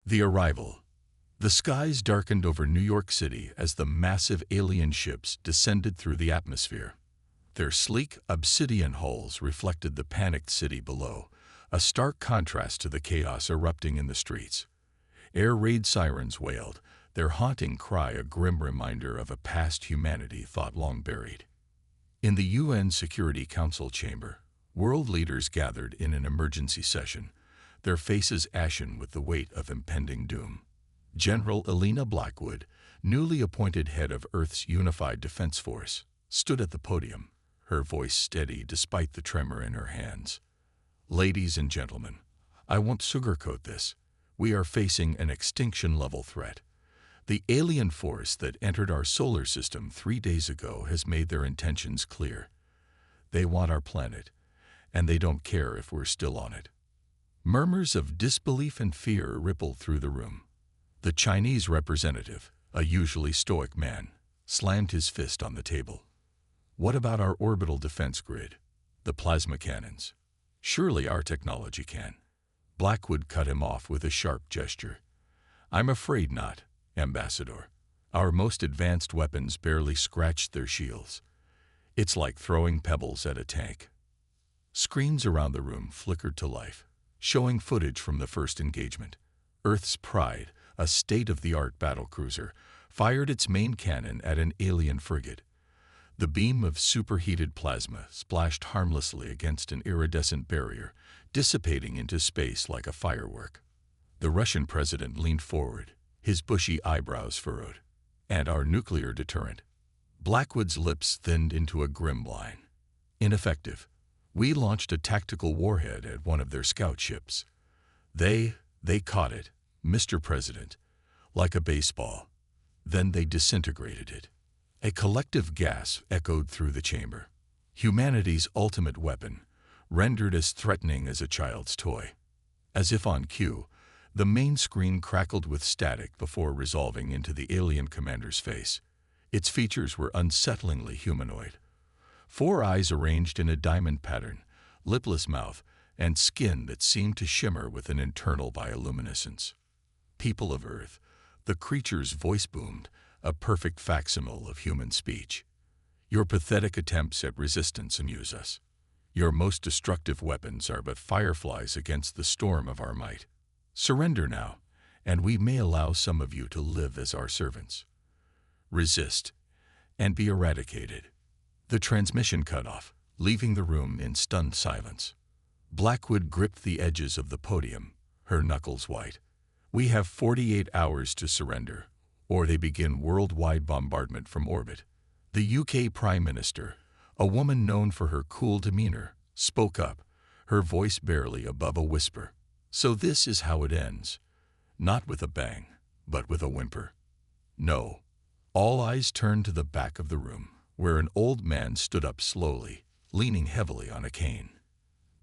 The arrival. The skies darkened over New York City as the massive alien ships descended through the atmosphere. Their sleek, obsidian hulls reflected the panicked city below, a stark contrast to the chaos erupting in the streets. Air raid sirens wailed, their haunting cry a grim reminder of a past humanity thought long buried. In the UN Security Council chamber, world leaders gathered in an emergency session, their faces ashen with the weight of impending doom. General Elena Blackwood, newly appointed head of Earth's Unified Defense Force, stood at the podium, her voice steady despite the tremor in her hands. "Ladies and gentlemen, I won't sugarcoat this. We are facing an extinction-level threat. The alien force that entered our solar system 3 days ago has made their intentions clear. They want our planet, and they don't care if we're still on it." Murmurs of disbelief and fear rippled through the room. The Chinese representative, a usually stoic man, slammed his fist on the table. "What about our orbital defense grid? The plasma cannons? Surely our technology can." Blackwood cut him off with a sharp gesture. "I'm afraid not, Ambassador. Our most advanced weapons barely scratched their shields. It's like throwing pebbles at a tank." Screens around the room flickered to life, showing footage from the first engagement. Earth's Pride, a state-of-the-art battlecruiser, fired its main cannon at an alien frigate. The beam of superheated plasma splashed harmlessly against an iridescent barrier, dissipating into space like a firework. The Russian president leaned forward, his bushy eyebrows furrowed. "And our nuclear deterrent?" Blackwood's lips thinned into a grim line. "Ineffective. We launched a tactical warhead at one of their scout ships. They caught it, Mr. President, like a baseball. Then they disintegrated it." A collective gasp echoed through the chamber. Humanity's ultimate weapon, rendered as threatening as a child's toy. As if on cue, the main screen crackled with static before resolving into the alien commander's face. Its features were unsettlingly humanoid. 4 eyes arranged in a diamond pattern, lipless mouth, and skin that seemed to shimmer with an internal bioluminescence. "People of Earth," the creature's voice boomed, a perfect facsimile of human speech. "Your pathetic attempts at resistance amuse us. Your most destructive weapons are but fireflies against the storm of our might. Surrender now, and we may allow some of you to live as our servants. Resist, and be eradicated." The transmission cut off, leaving the room in stunned silence. Blackwood gripped the edges of the podium, her knuckles white. "We have 48 hours to surrender, or they begin worldwide bombardment from orbit." The UK Prime Minister, a woman known for her cool demeanor, spoke up, her voice barely above a whisper. "So this is how it ends. Not with a bang, but with a whimper." "No." All eyes turned to the back of the room, where an old man stood up slowly, leaning heavily on a cane.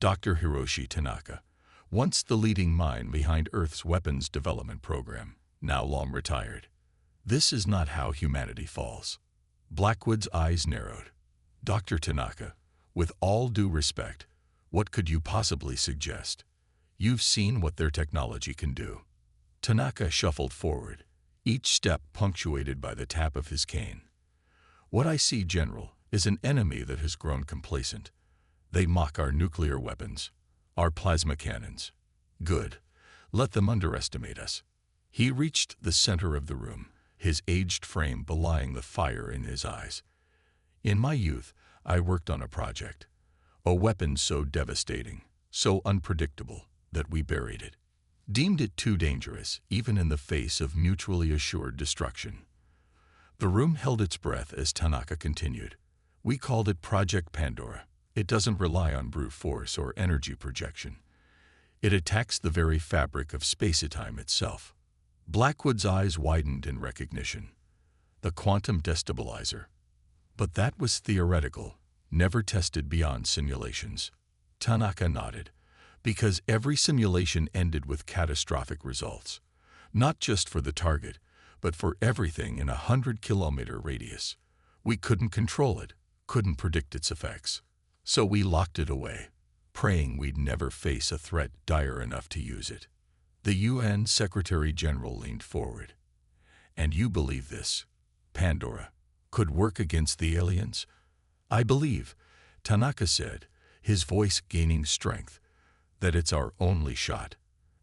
Dr. Hiroshi Tanaka, once the leading mind behind Earth's weapons development program, now long retired. "This is not how humanity falls." Blackwood's eyes narrowed. "Dr. Tanaka, with all due respect, what could you possibly suggest? You've seen what their technology can do." Tanaka shuffled forward, each step punctuated by the tap of his cane. "What I see, General, is an enemy that has grown complacent. They mock our nuclear weapons, our plasma cannons. Good. Let them underestimate us." He reached the center of the room, his aged frame belying the fire in his eyes. "In my youth, I worked on a project. A weapon so devastating, so unpredictable, that we buried it. Deemed it too dangerous, even in the face of mutually assured destruction." The room held its breath as Tanaka continued. "We called it Project Pandora. It doesn't rely on brute force or energy projection. It attacks the very fabric of space-time itself." Blackwood's eyes widened in recognition. "The quantum destabilizer." But that was theoretical, never tested beyond simulations. Tanaka nodded, because every simulation ended with catastrophic results, not just for the target, but for everything in a 100-kilometer radius. We couldn't control it, couldn't predict its effects. So we locked it away, praying we'd never face a threat dire enough to use it. The UN Secretary General leaned forward. "And you believe this, Pandora, could work against the aliens?" "I believe," Tanaka said, his voice gaining strength, "that it's our only shot.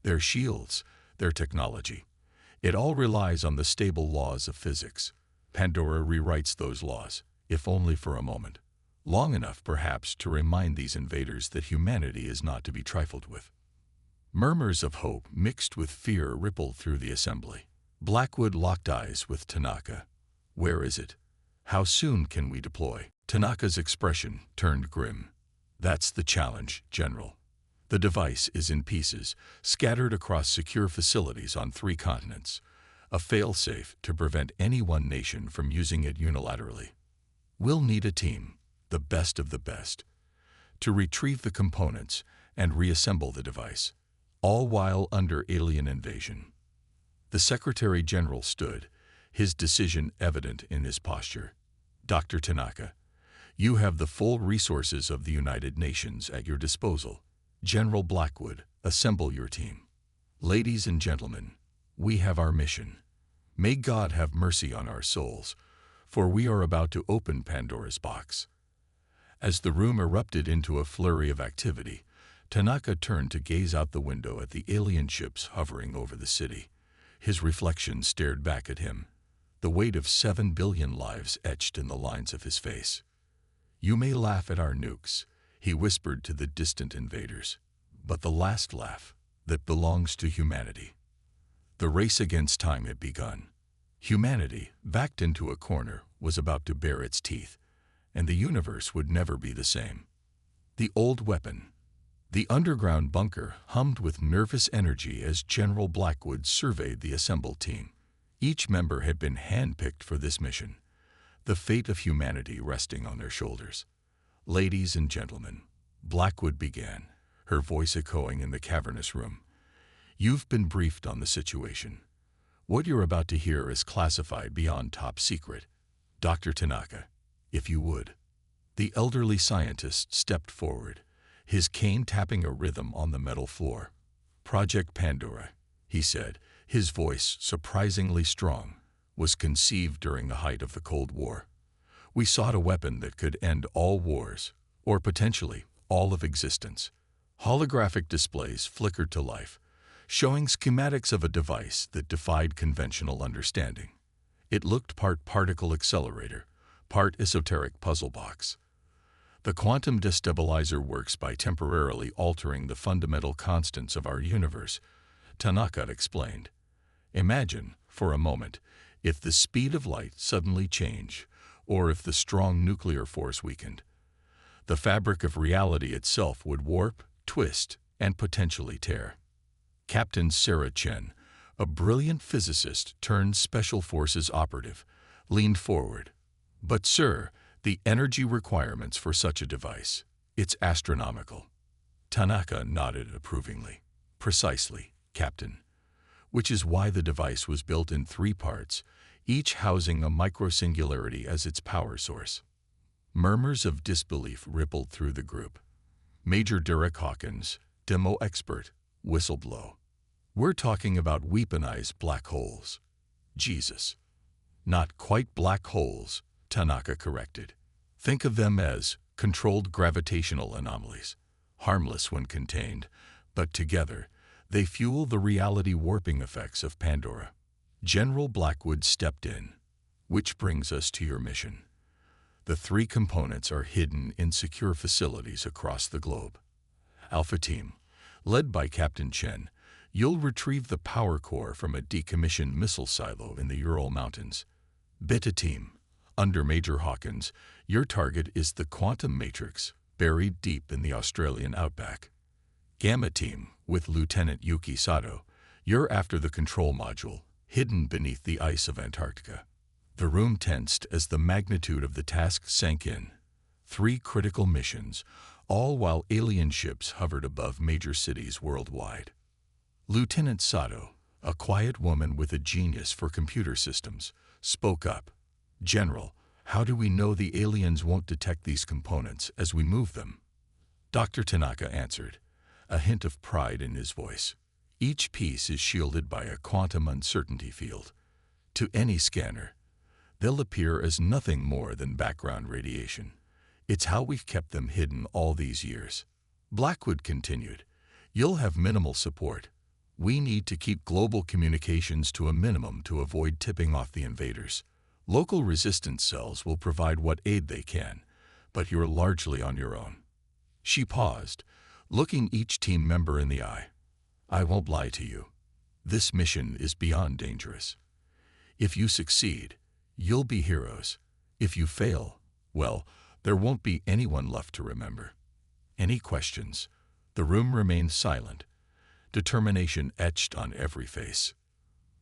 Their shields, their technology. It all relies on the stable laws of physics. Pandora rewrites those laws, if only for a moment. Long enough, perhaps, to remind these invaders that humanity is not to be trifled with." Murmurs of hope mixed with fear rippled through the assembly. Blackwood locked eyes with Tanaka. "Where is it? How soon can we deploy?" Tanaka's expression turned grim. "That's the challenge, General. The device is in pieces, scattered across secure facilities on 3 continents, a failsafe to prevent any one nation from using it unilaterally. We'll need a team, the best of the best, to retrieve the components and reassemble the device, all while under alien invasion." The Secretary General stood, his decision evident in his posture. "Dr. Tanaka, you have the full resources of the United Nations at your disposal. General Blackwood, assemble your team. Ladies and gentlemen, we have our mission. May God have mercy on our souls, for we are about to open Pandora's box." As the room erupted into a flurry of activity, Tanaka turned to gaze out the window at the alien ships hovering over the city. His reflection stared back at him, the weight of 7 billion lives etched in the lines of his face. "You may laugh at our nukes," he whispered to the distant invaders, "but the last laugh that belongs to humanity." The race against time had begun. Humanity, backed into a corner, was about to bare its teeth, and the universe would never be the same. The old weapon. The underground bunker hummed with nervous energy as General Blackwood surveyed the assembled team. Each member had been handpicked for this mission, the fate of humanity resting on their shoulders. "Ladies and gentlemen," Blackwood began, her voice echoing in the cavernous room, "you've been briefed on the situation. What you're about to hear is classified beyond top secret. Dr. Tanaka, if you would." The elderly scientist stepped forward, his cane tapping a rhythm on the metal floor. "Project Pandora," he said, his voice surprisingly strong, "was conceived during the height of the Cold War. We sought a weapon that could end all wars, or potentially all of existence." Holographic displays flickered to life, showing schematics of a device that defied conventional understanding. It looked part particle accelerator, part esoteric puzzle box. "The quantum destabilizer works by temporarily altering the fundamental constants of our universe," Tanaka explained. "Imagine, for a moment, if the speed of light suddenly changed, or if the strong nuclear force weakened. The fabric of reality itself would warp, twist, and potentially tear." Captain Sarah Chen, a brilliant physicist turned Special Forces operative, leaned forward. "But sir, the energy requirements for such a device, it's astronomical." Tanaka nodded approvingly. "Precisely, Captain. Which is why the device was built in 3 parts, each housing a microsingularity as its power source." Murmurs of disbelief rippled through the group. Major Derek Hawkins, demo expert, whistled low. "We're talking about weaponized black holes." "Jesus." "Not quite black holes," Tanaka corrected. "Think of them as controlled gravitational anomalies, harmless when contained, but together they fuel the reality warping effects of Pandora." General Blackwood stepped in. "Which brings us to your mission. The 3 components are hidden in secure facilities across the globe. Alpha Team, led by Captain Chen, you'll retrieve the power core from a decommissioned missile silo in the Ural Mountains. Beta Team, under Major Hawkins, your target is the quantum matrix, buried deep in the Australian outback. Gamma Team, with Lieutenant Yuki Sato, you're after the control module, hidden beneath the ice of Antarctica." The room tensed as the magnitude of the task sank in. 3 critical missions, all while alien ships hovered above major cities worldwide. Lieutenant Sato, a quiet woman with a genius for computer systems, spoke up. "General, how do we know the aliens won't detect these components as we move them?" Dr. Tanaka answered, a hint of pride in his voice. Each piece is shielded by a quantum uncertainty field. To any scanner, they'll appear as nothing more than background radiation. It's how we've kept them hidden all these years. Blackwood continued, "You'll have minimal support. We need to keep global communications to a minimum to avoid tipping off the invaders. Local resistance cells will provide what aid they can, but you're largely on your own." She paused, looking each team member in the eye. "I won't lie to you. This mission is beyond dangerous. If you succeed, you'll be heroes. If you fail, well, there won't be anyone left to remember." Any questions? The room remained silent, determination etched on every face.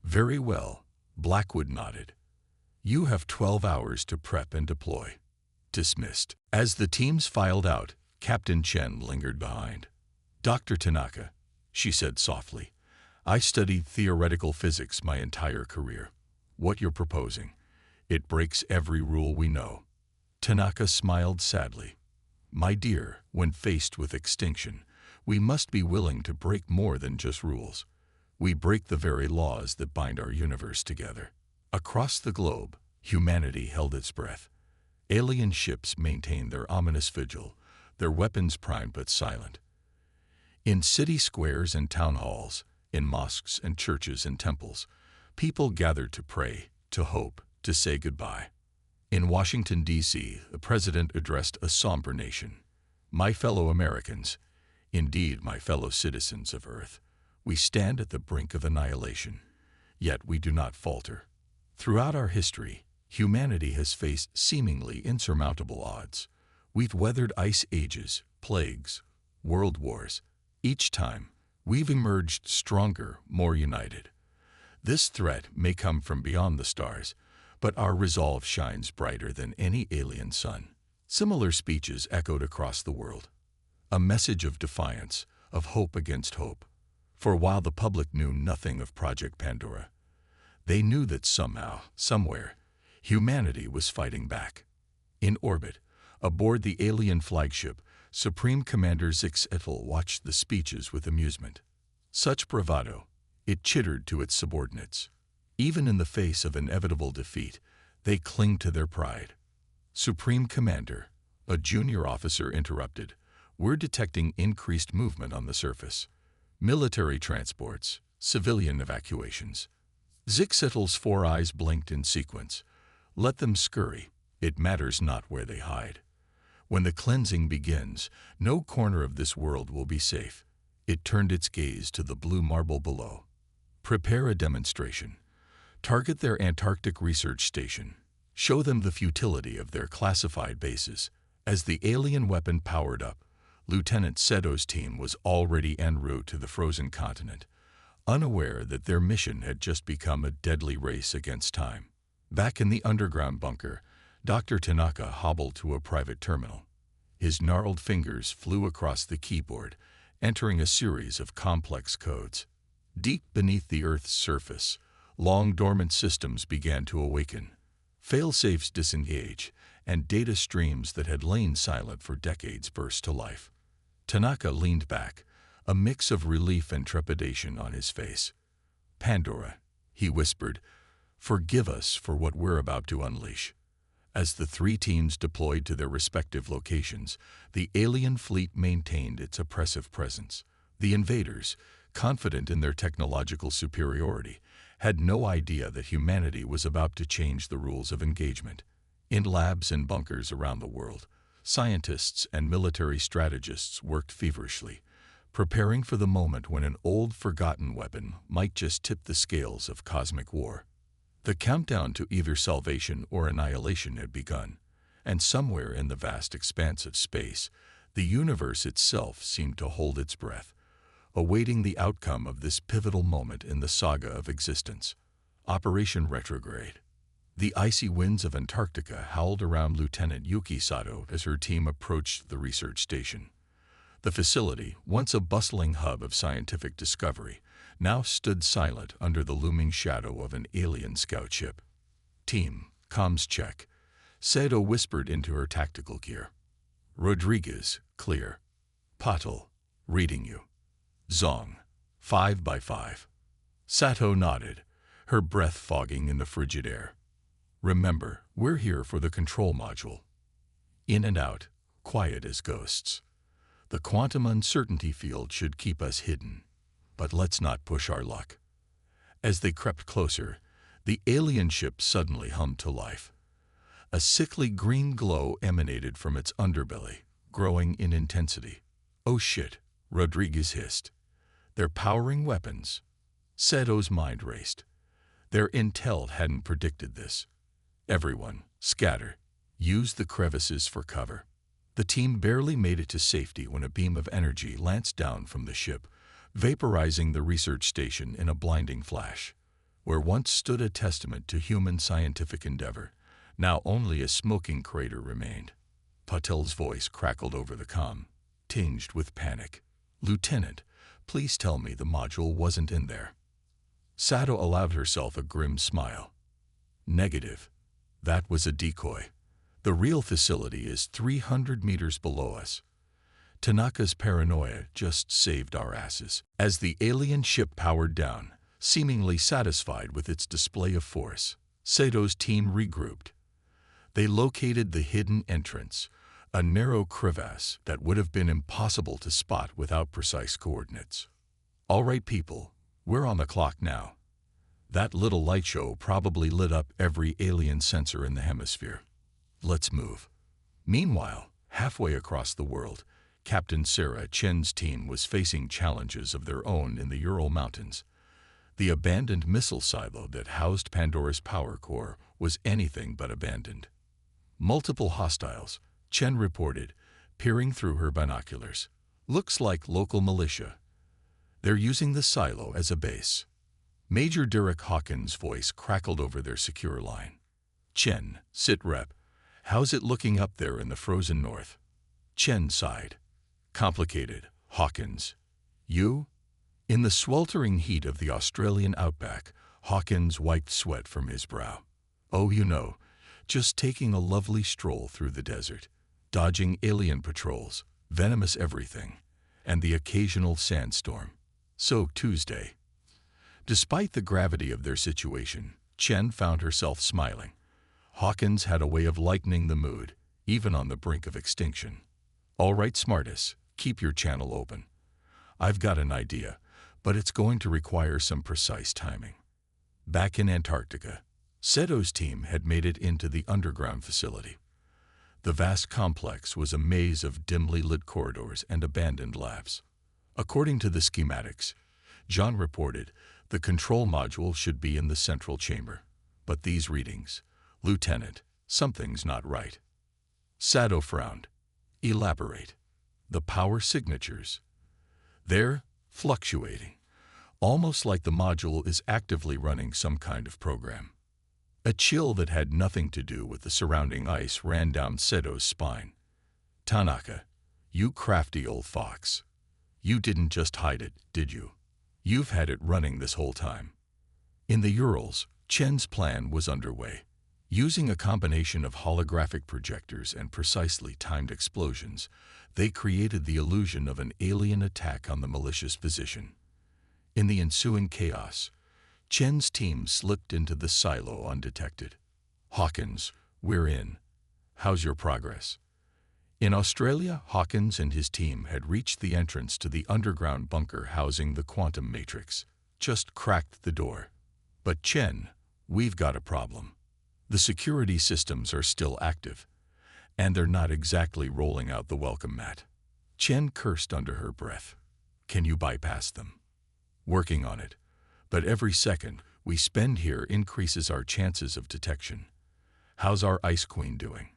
"Very well," Blackwood nodded. "You have 12 hours to prep and deploy." Dismissed. As the teams filed out, Captain Chen lingered behind. "Dr. Tanaka," she said softly, "I studied theoretical physics my entire career. What you're proposing, it breaks every rule we know." Tanaka smiled sadly. "My dear, when faced with extinction, we must be willing to break more than just rules. We break the very laws that bind our universe together." Across the globe, humanity held its breath. Alien ships maintained their ominous vigil, their weapons primed but silent. In city squares and town halls, in mosques and churches and temples, people gathered to pray, to hope, to say goodbye. In Washington, D.C., the president addressed a somber nation. "My fellow Americans, indeed my fellow citizens of Earth, we stand at the brink of annihilation, yet we do not falter. Throughout our history, humanity has faced seemingly insurmountable odds. We've weathered ice ages, plagues, world wars. Each time, we've emerged stronger, more united. This threat may come from beyond the stars, but our resolve shines brighter than any alien sun." Similar speeches echoed across the world. A message of defiance, of hope against hope. For while the public knew nothing of Project Pandora, they knew that somehow, somewhere, humanity was fighting back. In orbit, aboard the alien flagship, Supreme Commander Zixetl watched the speeches with amusement. Such bravado, it chittered to its subordinates. Even in the face of inevitable defeat, they cling to their pride. "Supreme Commander," a junior officer interrupted, "we're detecting increased movement on the surface. Military transports, civilian evacuations." Zixetl's 4 eyes blinked in sequence. "Let them scurry. It matters not where they hide. When the cleansing begins, no corner of this world will be safe." It turned its gaze to the blue marble below. "Prepare a demonstration. Target their Antarctic research station. Show them the futility of their classified bases." As the alien weapon powered up, Lieutenant Seto's team was already en route to the frozen continent, unaware that their mission had just become a deadly race against time. Back in the underground bunker, Dr. Tanaka hobbled to a private terminal. His gnarled fingers flew across the keyboard, entering a series of complex codes. Deep beneath the Earth's surface, long dormant systems began to awaken. Failsafes disengage, and data streams that had lain silent for decades burst to life. Tanaka leaned back, a mix of relief and trepidation on his face. "Pandora," he whispered, "forgive us for what we're about to unleash." As the 3 teams deployed to their respective locations, the alien fleet maintained its oppressive presence. The invaders, confident in their technological superiority, had no idea that humanity was about to change the rules of engagement. In labs and bunkers around the world, scientists and military strategists worked feverishly, preparing for the moment when an old, forgotten weapon might just tip the scales of cosmic war. The countdown to either salvation or annihilation had begun, and somewhere in the vast expanse of space, the universe itself seemed to hold its breath, awaiting the outcome of this pivotal moment in the saga of existence. Operation Retrograde. The icy winds of Antarctica howled around Lieutenant Yuki Sato as her team approached the research station. The facility, once a bustling hub of scientific discovery, now stood silent under the looming shadow of an alien scout ship. "Team, comms check," Sato whispered into her tactical gear. "Rodriguez, clear. Patel, reading you. Zong, 5x5. Sato nodded, her breath fogging in the frigid air. Remember, we're here for the control module. In and out, quiet as ghosts. The quantum uncertainty field should keep us hidden, but let's not push our luck. As they crept closer, the alien ship suddenly hummed to life. A sickly green glow emanated from its underbelly, growing in intensity. "Oh shit," Rodriguez hissed. "They're powering weapons." Sato's mind raced. Their intel hadn't predicted this. "Everyone, scatter. Use the crevices for cover." The team barely made it to safety when a beam of energy lanced down from the ship, vaporizing the research station in a blinding flash. Where once stood a testament to human scientific endeavor, now only a smoking crater remained. Patel's voice crackled over the comm, tinged with panic. "Lieutenant, please tell me the module wasn't in there." Sato allowed herself a grim smile. "Negative. That was a decoy. The real facility is 300 meters below us." Tanaka's paranoia just saved our asses. As the alien ship powered down, seemingly satisfied with its display of force, Sato's team regrouped. They located the hidden entrance, a narrow crevasse that would have been impossible to spot without precise coordinates. "All right, people, we're on the clock now." That little light show probably lit up every alien sensor in the hemisphere. "Let's move." Meanwhile, halfway across the world, Captain Sarah Chen's team was facing challenges of their own in the Ural Mountains. The abandoned missile silo that housed Pandora's power core was anything but abandoned. "Multiple hostiles," Chen reported, peering through her binoculars. "Looks like local militia. They're using the silo as a base." Major Derek Hawkins' voice crackled over their secure line. "Chen, sit rep. How's it looking up there in the frozen north?" Chen sighed. "Complicated, Hawkins. You?" In the sweltering heat of the Australian outback, Hawkins wiped sweat from his brow. "Oh, just taking a lovely stroll through the desert, dodging alien patrols, venomous everything, and the occasional sandstorm. So, Tuesday." Despite the gravity of their situation, Chen found herself smiling. Hawkins had a way of lightening the mood, even on the brink of extinction. "All right, smartest, keep your channel open. I've got an idea, but it's going to require some precise timing." Back in Antarctica, Sato's team had made it into the underground facility. The vast complex was a maze of dimly lit corridors and abandoned labs. According to the schematics, John reported, the control module should be in the central chamber. But these readings, "Lieutenant, something's not right." Sato frowned. "Elaborate." "The power signatures. They're fluctuating, almost like the module is actively running some kind of program." A chill that had nothing to do with the surrounding ice ran down Sato's spine. "Tanaka, you crafty old fox. You didn't just hide it, did you? You've had it running this whole time." In the Urals, Chen's plan was underway. Using a combination of holographic projectors and precisely timed explosions, they created the illusion of an alien attack on the malicious position. In the ensuing chaos, Chen's team slipped into the silo undetected. "Hawkins, we're in. How's your progress?" In Australia, Hawkins and his team had reached the entrance to the underground bunker housing the quantum matrix. Just cracked the door. "But Chen, we've got a problem. The security systems are still active, and they're not exactly rolling out the welcome mat." Chen cursed under her breath. "Can you bypass them?" "Working on it. But every second we spend here increases our chances of detection. How's our Ice Queen doing?"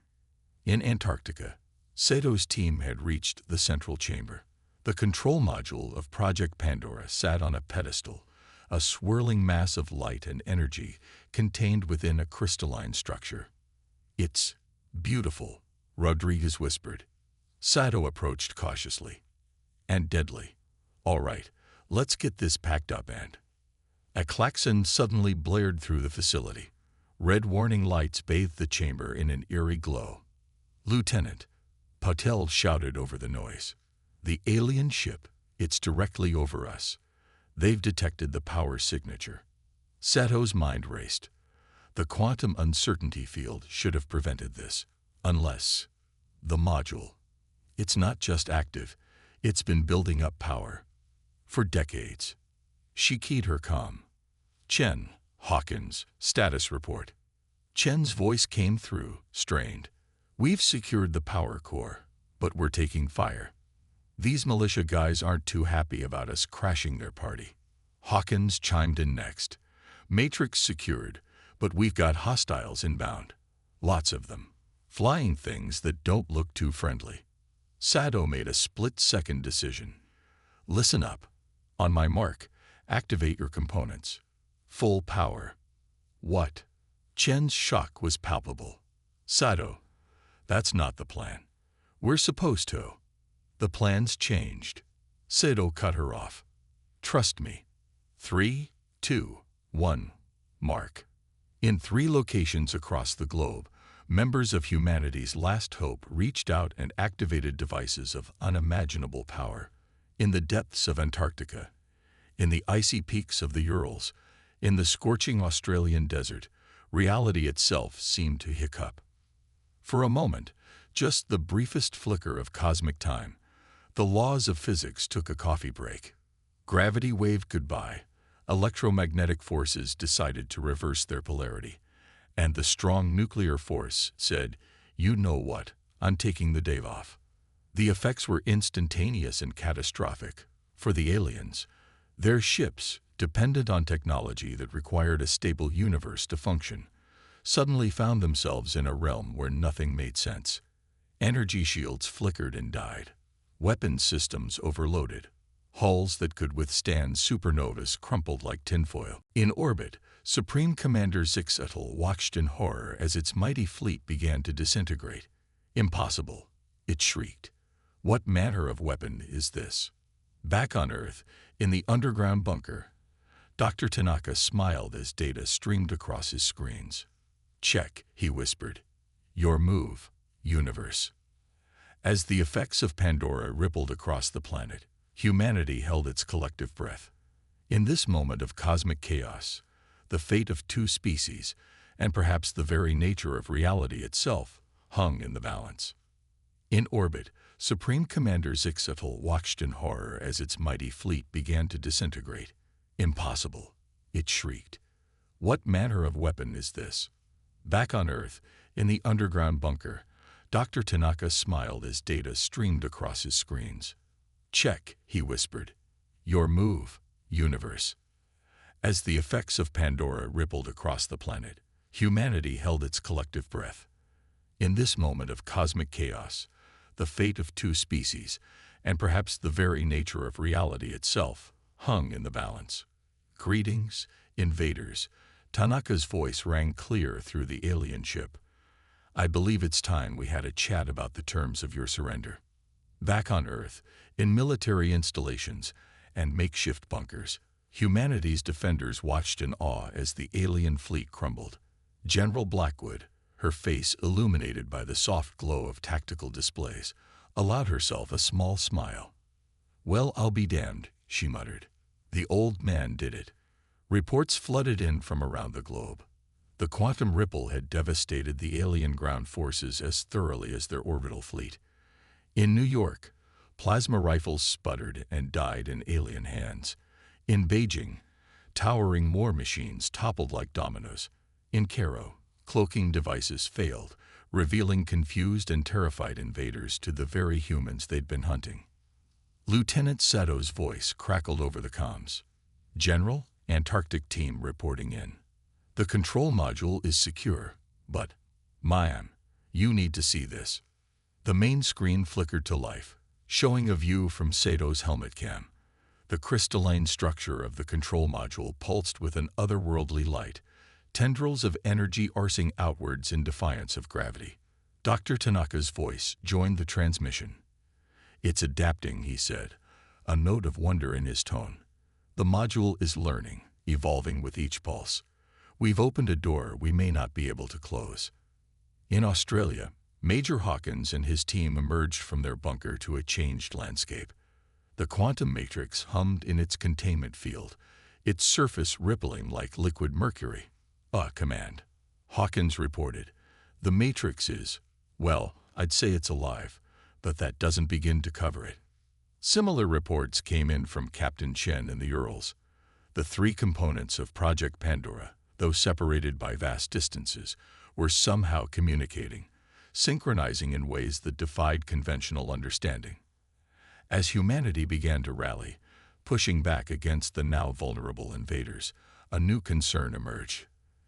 In Antarctica, Sato's team had reached the central chamber. The control module of Project Pandora sat on a pedestal, a swirling mass of light and energy contained within a crystalline structure. "It's beautiful," Rodriguez whispered. Sato approached cautiously. "And deadly. All right, let's get this packed up and—" A klaxon suddenly blared through the facility. Red warning lights bathed the chamber in an eerie glow. "Lieutenant," Patel shouted over the noise. "The alien ship, it's directly over us. They've detected the power signature. Sato's mind raced. The quantum uncertainty field should have prevented this. Unless the module. It's not just active, it's been building up power. For decades. She keyed her comm. Chen, Hawkins, status report. Chen's voice came through, strained. We've secured the power core, but we're taking fire. These militia guys aren't too happy about us crashing their party. Hawkins chimed in next. Matrix secured, but we've got hostiles inbound. Lots of them. Flying things that don't look too friendly. Sato made a split-second decision. Listen up. On my mark, activate your components. Full power. What? Chen's shock was palpable. Sato, that's not the plan. We're supposed to. The plan's changed. Sato cut her off. Trust me. 3, 2, 1, mark. In 3 locations across the globe, members of humanity's last hope reached out and activated devices of unimaginable power. In the depths of Antarctica, in the icy peaks of the Urals, in the scorching Australian desert, reality itself seemed to hiccup. For a moment, just the briefest flicker of cosmic time, the laws of physics took a coffee break. Gravity waved goodbye, electromagnetic forces decided to reverse their polarity, and the strong nuclear force said, "You know what, I'm taking the day off." The effects were instantaneous and catastrophic. For the aliens, their ships, dependent on technology that required a stable universe to function, suddenly found themselves in a realm where nothing made sense. Energy shields flickered and died. Weapons systems overloaded. Hulls that could withstand supernovas crumpled like tinfoil. In orbit, Supreme Commander Zixatl watched in horror as its mighty fleet began to disintegrate. Impossible, it shrieked. What manner of weapon is this? Back on Earth, in the underground bunker, Dr. Tanaka smiled as data streamed across his screens. Check, he whispered. Your move, universe. As the effects of Pandora rippled across the planet, humanity held its collective breath. In this moment of cosmic chaos, the fate of 2 species, and perhaps the very nature of reality itself, hung in the balance. In orbit, Supreme Commander Zixatl watched in horror as its mighty fleet began to disintegrate. Impossible, it shrieked. What manner of weapon is this? Back on Earth, in the underground bunker, Dr. Tanaka smiled as data streamed across his screens. Check, he whispered. Your move, universe. As the effects of Pandora rippled across the planet, humanity held its collective breath. In this moment of cosmic chaos, the fate of 2 species, and perhaps the very nature of reality itself, hung in the balance. Greetings, invaders. Tanaka's voice rang clear through the alien ship. I believe it's time we had a chat about the terms of your surrender. Back on Earth, in military installations and makeshift bunkers, humanity's defenders watched in awe as the alien fleet crumbled. General Blackwood, her face illuminated by the soft glow of tactical displays, allowed herself a small smile. Well, I'll be damned, she muttered. The old man did it. Reports flooded in from around the globe. The quantum ripple had devastated the alien ground forces as thoroughly as their orbital fleet. In New York, plasma rifles sputtered and died in alien hands. In Beijing, towering war machines toppled like dominoes. In Cairo, cloaking devices failed, revealing confused and terrified invaders to the very humans they'd been hunting. Lieutenant Sato's voice crackled over the comms. General, Antarctic team reporting in. The control module is secure, but, Mayam, you need to see this. The main screen flickered to life, showing a view from Sato's helmet cam. The crystalline structure of the control module pulsed with an otherworldly light, tendrils of energy arsing outwards in defiance of gravity. Dr. Tanaka's voice joined the transmission. It's adapting, he said, a note of wonder in his tone. The module is learning, evolving with each pulse. We've opened a door we may not be able to close. In Australia, Major Hawkins and his team emerged from their bunker to a changed landscape. The quantum matrix hummed in its containment field, its surface rippling like liquid mercury. "A command," Hawkins reported. "The matrix is, well, I'd say it's alive, but that doesn't begin to cover it." Similar reports came in from Captain Chen in the Urals. The three components of Project Pandora, though separated by vast distances, were somehow communicating, synchronizing in ways that defied conventional understanding. As humanity began to rally, pushing back against the now vulnerable invaders, a new concern emerged.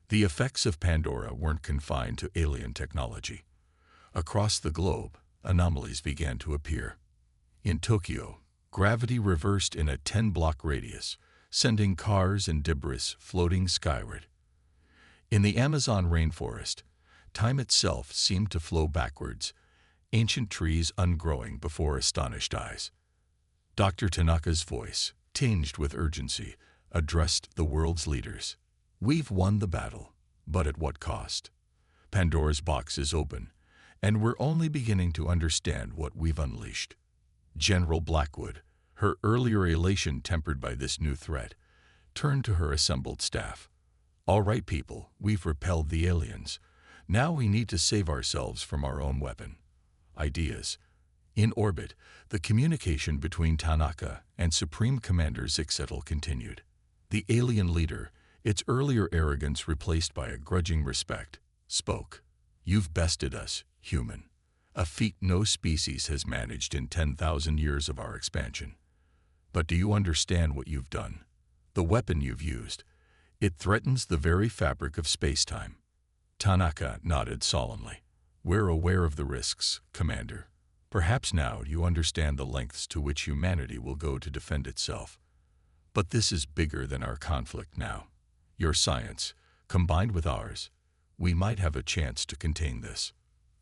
The effects of Pandora weren't confined to alien technology. Across the globe, anomalies began to appear. In Tokyo, gravity reversed in a 10-block radius, sending cars and debris floating skyward. In the Amazon rainforest, time itself seemed to flow backwards, ancient trees ungrowing before astonished eyes. Dr. Tanaka's voice, tinged with urgency, addressed the world's leaders. "We've won the battle, but at what cost? Pandora's box is open, and we're only beginning to understand what we've unleashed." General Blackwood, her earlier elation tempered by this new threat, turned to her assembled staff. "All right, people, we've repelled the aliens. Now we need to save ourselves from our own weapon." Ideas. In orbit, the communication between Tanaka and Supreme Commander Zixetl continued. The alien leader, its earlier arrogance replaced by a grudging respect, spoke. "You've bested us, human. A feat no species has managed in 10,000 years of our expansion. But do you understand what you've done? The weapon you've used. It threatens the very fabric of space-time." Tanaka nodded solemnly. "We're aware of the risks, Commander. Perhaps now you understand the lengths to which humanity will go to defend itself. But this is bigger than our conflict now. Your science, combined with ours, we might have a chance to contain this."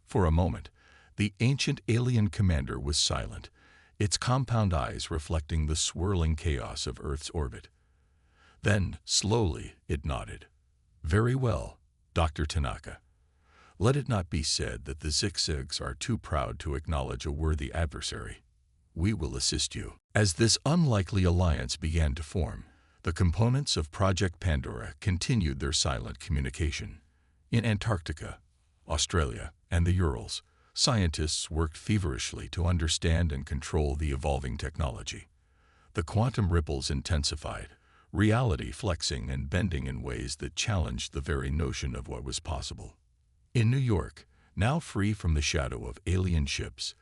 For a moment, the ancient alien commander was silent, its compound eyes reflecting the swirling chaos of Earth's orbit. Then, slowly, it nodded. "Very well, Dr. Tanaka. Let it not be said that the Zigzags are too proud to acknowledge a worthy adversary. We will assist you." As this unlikely alliance began to form, the components of Project Pandora continued their silent communication. In Antarctica, Australia, and the Urals, scientists worked feverishly to understand and control the evolving technology. The quantum ripples intensified, reality flexing and bending in ways that challenged the very notion of what was possible. In New York, now free from the shadow of alien ships,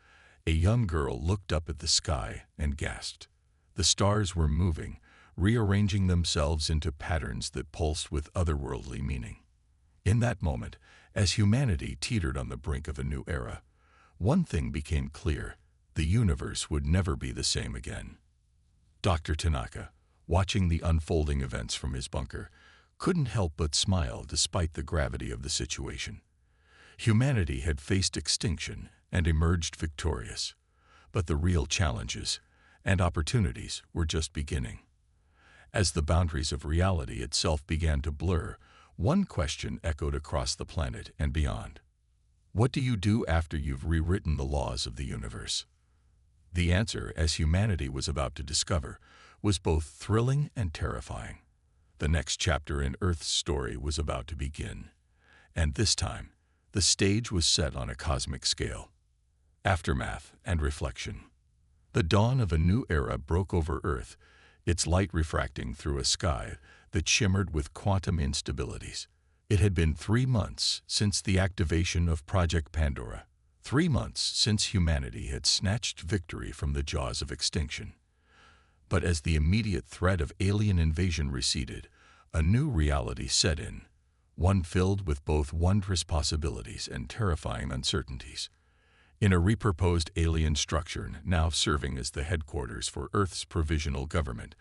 a young girl looked up at the sky and gasped. The stars were moving, rearranging themselves into patterns that pulsed with otherworldly meaning. In that moment, as humanity teetered on the brink of a new era, one thing became clear: the universe would never be the same again. Dr. Tanaka, watching the unfolding events from his bunker, couldn't help but smile despite the gravity of the situation. Humanity had faced extinction and emerged victorious, but the real challenges and opportunities were just beginning. As the boundaries of reality itself began to blur, one question echoed across the planet and beyond. What do you do after you've rewritten the laws of the universe? The answer, as humanity was about to discover, was both thrilling and terrifying. The next chapter in Earth's story was about to begin, and this time, the stage was set on a cosmic scale. Aftermath and reflection. The dawn of a new era broke over Earth, its light refracting through a sky that shimmered with quantum instabilities. It had been 3 months since the activation of Project Pandora, 3 months since humanity had snatched victory from the jaws of extinction. But as the immediate threat of alien invasion receded, a new reality set in, one filled with both wondrous possibilities and terrifying uncertainties. In a repurposed alien structure now serving as the headquarters for Earth's provisional government,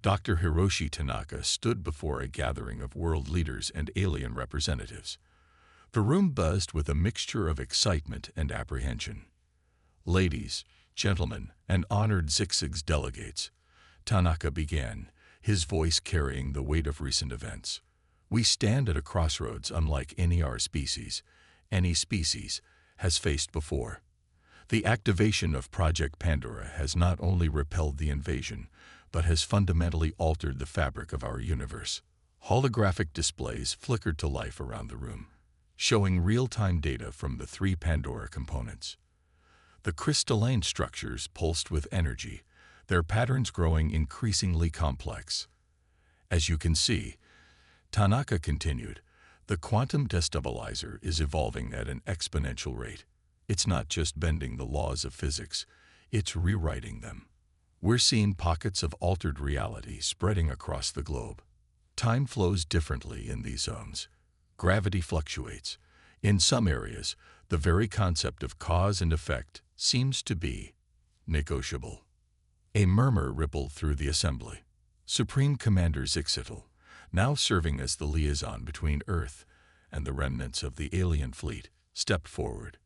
Dr. Hiroshi Tanaka stood before a gathering of world leaders and alien representatives. The room buzzed with a mixture of excitement and apprehension. "Ladies, gentlemen, and honored Zigzags delegates," Tanaka began, his voice carrying the weight of recent events. "We stand at a crossroads unlike any species has faced before. The activation of Project Pandora has not only repelled the invasion, but has fundamentally altered the fabric of our universe. Holographic displays flickered to life around the room, showing real-time data from the 3 Pandora components. The crystalline structures pulsed with energy, their patterns growing increasingly complex. As you can see, Tanaka continued, the quantum destabilizer is evolving at an exponential rate. It's not just bending the laws of physics, it's rewriting them. We're seeing pockets of altered reality spreading across the globe. Time flows differently in these zones. Gravity fluctuates. In some areas, the very concept of cause and effect seems to be negotiable. A murmur rippled through the assembly. Supreme Commander Zixitl, now serving as the liaison between Earth and the remnants of the alien fleet, stepped forward.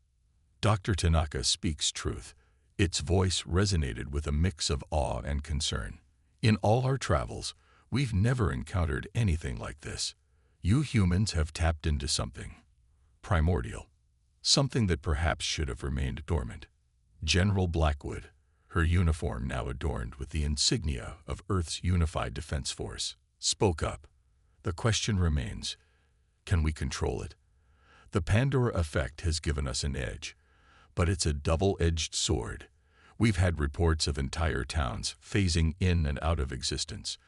Dr. Tanaka speaks truth. Its voice resonated with a mix of awe and concern. In all our travels, we've never encountered anything like this. You humans have tapped into something primordial, something that perhaps should have remained dormant. General Blackwood, her uniform now adorned with the insignia of Earth's Unified Defense Force, spoke up. The question remains, can we control it? The Pandora effect has given us an edge, but it's a double-edged sword. We've had reports of entire towns phasing in and out of existence.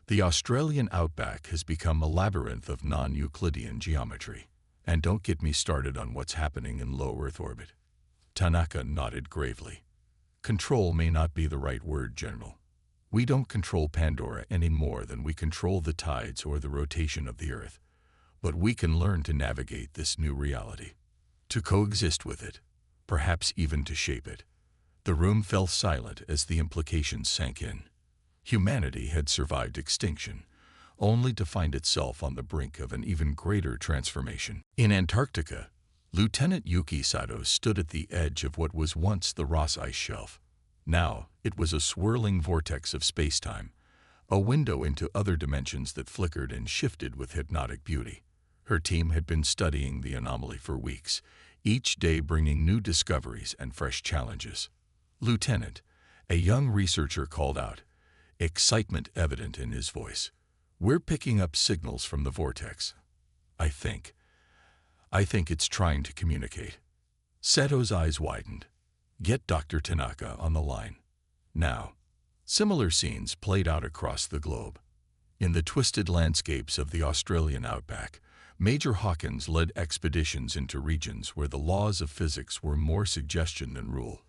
The Australian outback has become a labyrinth of non-Euclidean geometry. And don't get me started on what's happening in low Earth orbit. Tanaka nodded gravely. Control may not be the right word, General. We don't control Pandora any more than we control the tides or the rotation of the Earth. But we can learn to navigate this new reality, to coexist with it, perhaps even to shape it. The room fell silent as the implications sank in. Humanity had survived extinction, only to find itself on the brink of an even greater transformation. In Antarctica, Lieutenant Yuki Sato stood at the edge of what was once the Ross Ice Shelf. Now, it was a swirling vortex of space-time, a window into other dimensions that flickered and shifted with hypnotic beauty. Her team had been studying the anomaly for weeks, each day bringing new discoveries and fresh challenges. Lieutenant, a young researcher called out, excitement evident in his voice. We're picking up signals from the vortex. I think it's trying to communicate. Sato's eyes widened. Get Dr. Tanaka on the line. Now. Similar scenes played out across the globe. In the twisted landscapes of the Australian outback, Major Hawkins led expeditions into regions where the laws of physics were more suggestion than rule.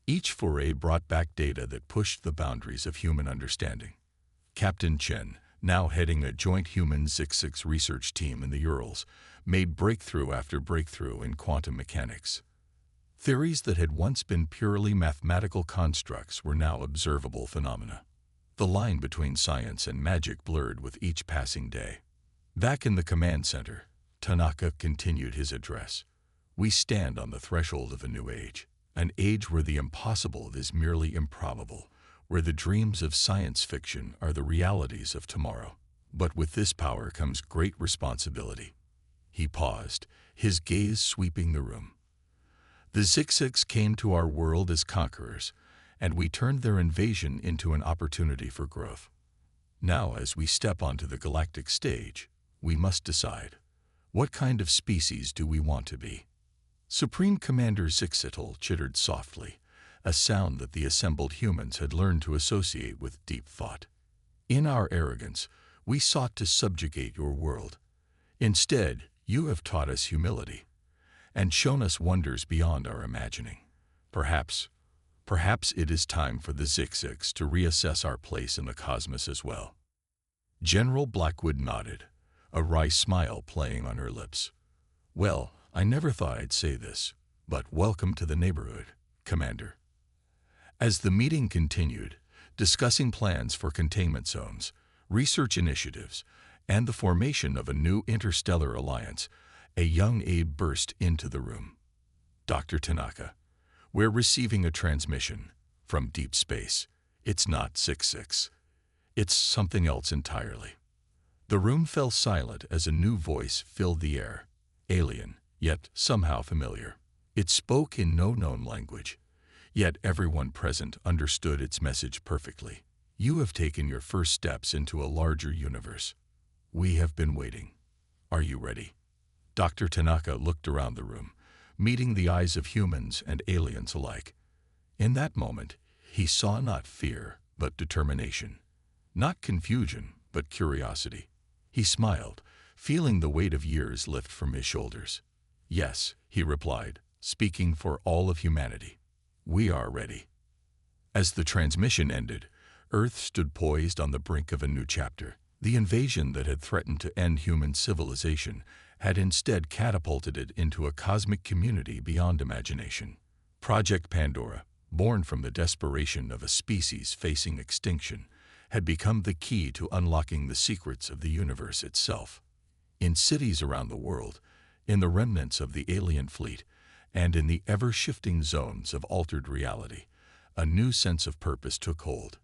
Each foray brought back data that pushed the boundaries of human understanding. Captain Chen, now heading a joint human Zixix research team in the Urals, made breakthrough after breakthrough in quantum mechanics. Theories that had once been purely mathematical constructs were now observable phenomena. The line between science and magic blurred with each passing day. Back in the command center, Tanaka continued his address. We stand on the threshold of a new age, an age where the impossible is merely improbable, where the dreams of science fiction are the realities of tomorrow. But with this power comes great responsibility. He paused, his gaze sweeping the room. The Zixix came to our world as conquerors, and we turned their invasion into an opportunity for growth. Now, as we step onto the galactic stage, we must decide, what kind of species do we want to be? Supreme Commander Zixitl chittered softly, a sound that the assembled humans had learned to associate with deep thought. In our arrogance, we sought to subjugate your world. Instead, you have taught us humility, and shown us wonders beyond our imagining. Perhaps it is time for the Zixix to reassess our place in the cosmos as well. General Blackwood nodded, a wry smile playing on her lips. Well, I never thought I'd say this, but welcome to the neighborhood, Commander. As the meeting continued, discussing plans for containment zones, research initiatives, and the formation of a new interstellar alliance, a young Abe burst into the room. Dr. Tanaka, we're receiving a transmission from deep space. It's not 6-6. It's something else entirely. The room fell silent as a new voice filled the air, alien, yet somehow familiar. It spoke in no known language, Yet everyone present understood its message perfectly. You have taken your first steps into a larger universe. We have been waiting. Are you ready? Dr. Tanaka looked around the room, meeting the eyes of humans and aliens alike. In that moment, he saw not fear, but determination. Not confusion, but curiosity. He smiled, feeling the weight of years lift from his shoulders. Yes, he replied, speaking for all of humanity. We are ready. As the transmission ended, Earth stood poised on the brink of a new chapter. The invasion that had threatened to end human civilization had instead catapulted it into a cosmic community beyond imagination. Project Pandora, born from the desperation of a species facing extinction, had become the key to unlocking the secrets of the universe itself. In cities around the world, in the remnants of the alien fleet, and in the ever-shifting zones of altered reality, a new sense of purpose took hold.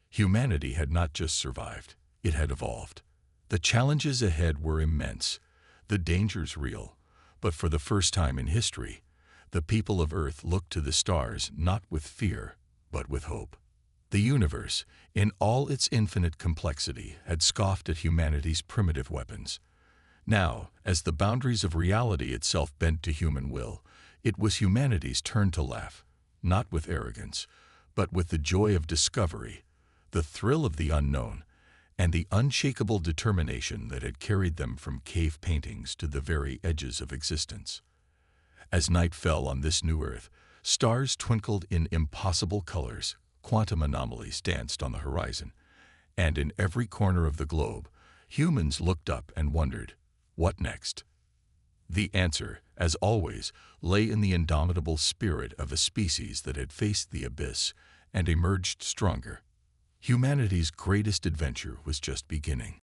Humanity had not just survived, it had evolved. The challenges ahead were immense, the dangers real, but for the first time in history, the people of Earth looked to the stars not with fear, but with hope. The universe, in all its infinite complexity, had scoffed at humanity's primitive weapons. Now, as the boundaries of reality itself bent to human will, it was humanity's turn to laugh, not with arrogance, but with the joy of discovery, the thrill of the unknown, and the unshakable determination that had carried them from cave paintings to the very edges of existence. As night fell on this new Earth, stars twinkled in impossible colors, quantum anomalies danced on the horizon, and in every corner of the globe, humans looked up and wondered, what next? The answer, as always, lay in the indomitable spirit of a species that had faced the abyss and emerged stronger. Humanity's greatest adventure was just beginning.